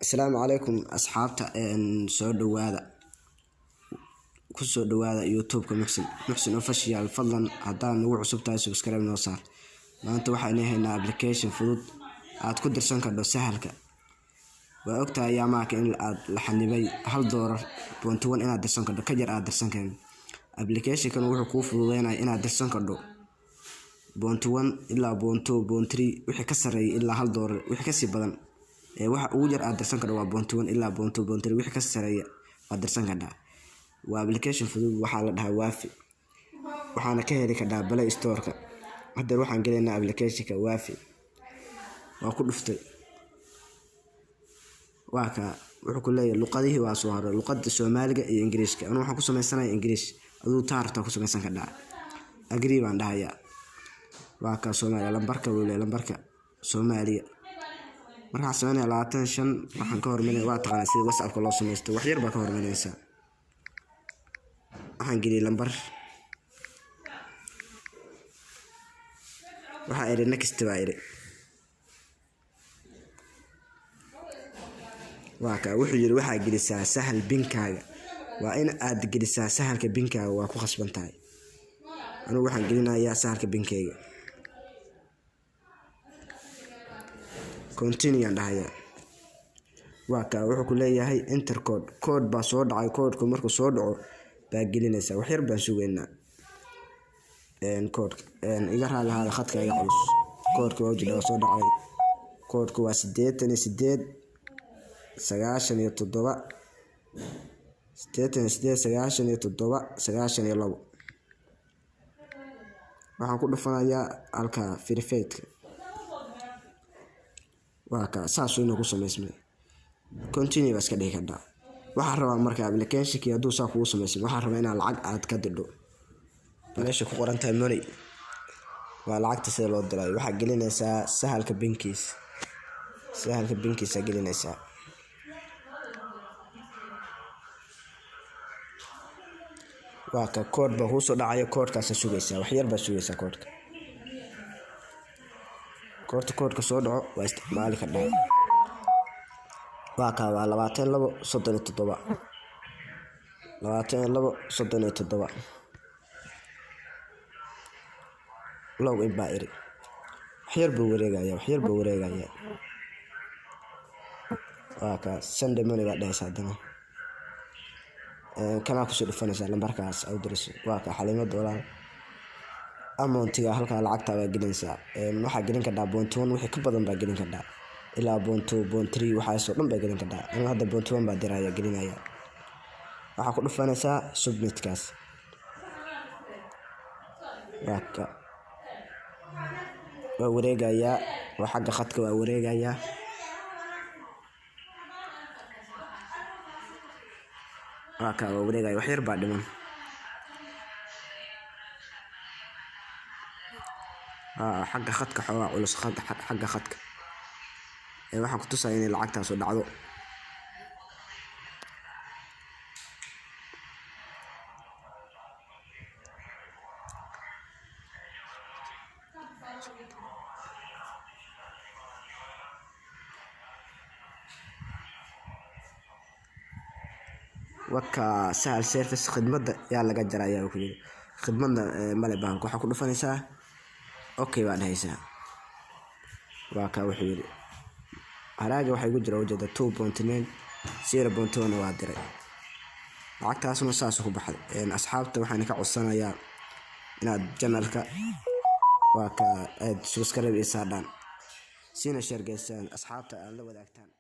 السلام عليكم أصحابتا soo dhawaada ku soo dhawaada YouTube-ka Muxsin Official fadlan hadaan nagu cusub tahay subscribe noo saar maanta waxaan haynaa application fudud aad ku dirsan karto sahalka waa ogtahay yaamaaka in aad la xanibay $1.1 inaad dirsan karto ka jar aad dirsan karto application-kan wuxuu kuu fududeynayaa inaad dirsan karto $1 ilaa $2.3 wixii ka sareeyay ilaa $1 wixii ka sii badan waxa ugu yar aad dirsan karto waa $1 ilaa $2.3 wixii ka sareeya aad dirsan kartaa waa application fudud waxa la dhahaa Wafi waxaana ka heli kartaa Play Store-ka hadda waxaan galeynaa application-ka Wafi waa ku dhuftay waa ka wuxuu ku leeyahay luqadihii waa soo haray luqadda Soomaaliga iyo Ingiriiska anu waxaan ku sameysanayaa Ingiriis aduu taarta ku sameysan kartaa agree baan dhahayaa waa ka Soomaaliya lambarka Soomaaliya marka sameynaa 25 waxaan ka hormarinay waa taqaan sida WhatsApp-ka loo sameysto wax yar baa ka hormarinaysa waxaan geliyay lambar waxa ay next baa iri waa ka wuxuu yiri waxa gelisaa sahal binkaaga waa in aad gelisaa sahalka binkaaga waa ku khasban tahay anigu waxaan gelinayaa sahalka binkayga continue and haya waa ka wuxuu ku leeyahay enter code baa soo dhacay code-ku markuu soo dhaco baa gelinaysa wax yar baan sugeynaa code iga raalaha khadka iga culus code-ku waa jira soo dhacay code-ku waa 88 97 92 waxaan ku dhufanayaa halka verified waa ka saas inuu ku sameysmay continue iska dhigi kartaa waxaan rabaa marka application-kii haduu saa kugu sameysmay waxaan rabaa inaad lacag aad ka dirto meesha ku qoran tahay money waa lacagta sida loo diray waxa gelinaysaa sahalka bankiisa gelinaysaa waa ka code baa soo dhacay code-kaas sugaysaa wax yar baa sugaysaa code-ka soo dhaco waa isticmaali kartaa waa ka waa 2237 log in baa iri wax yar buu wareegaya waa ka send money baa dhaysaa hadana kana ku soo dhufanaysaa lambarkaas aad dirayso waa ka xalimo dollar amount-ga halka lacagta baa gelinaysaa waxa gelin kartaa $1 wixii ka badan baa gelin kartaa ilaa $2.3 waxa soo dhan baa gelin kartaa aniga hadda $1 baa diraya gelinaya waxa ku dhufanaysaa submit-kaas waa wareegaya waa xagga khadka waa wareegaya waa ka wareegaya wax yar baa dhiman xagga khadka xawaa culus xagga khadka waxaan ku tusayaa in lacagtaas oo dhacdo waka sahal service khidmadda yaa laga jarayaa ku yiri khidmadda male baan waxa ku dhufanaysaa okay baa dhahaysaa waa ka wuxuu yiri haraaga waxa igu jira wajada 2.9 0.1 waa diray lacagtaasna saas ku baxday asxaabta waxaan ka codsanayaa inaad channel-ka waa ka aad subscribe isaadaan sina share gaysaan asxaabta aad la wadaagtaan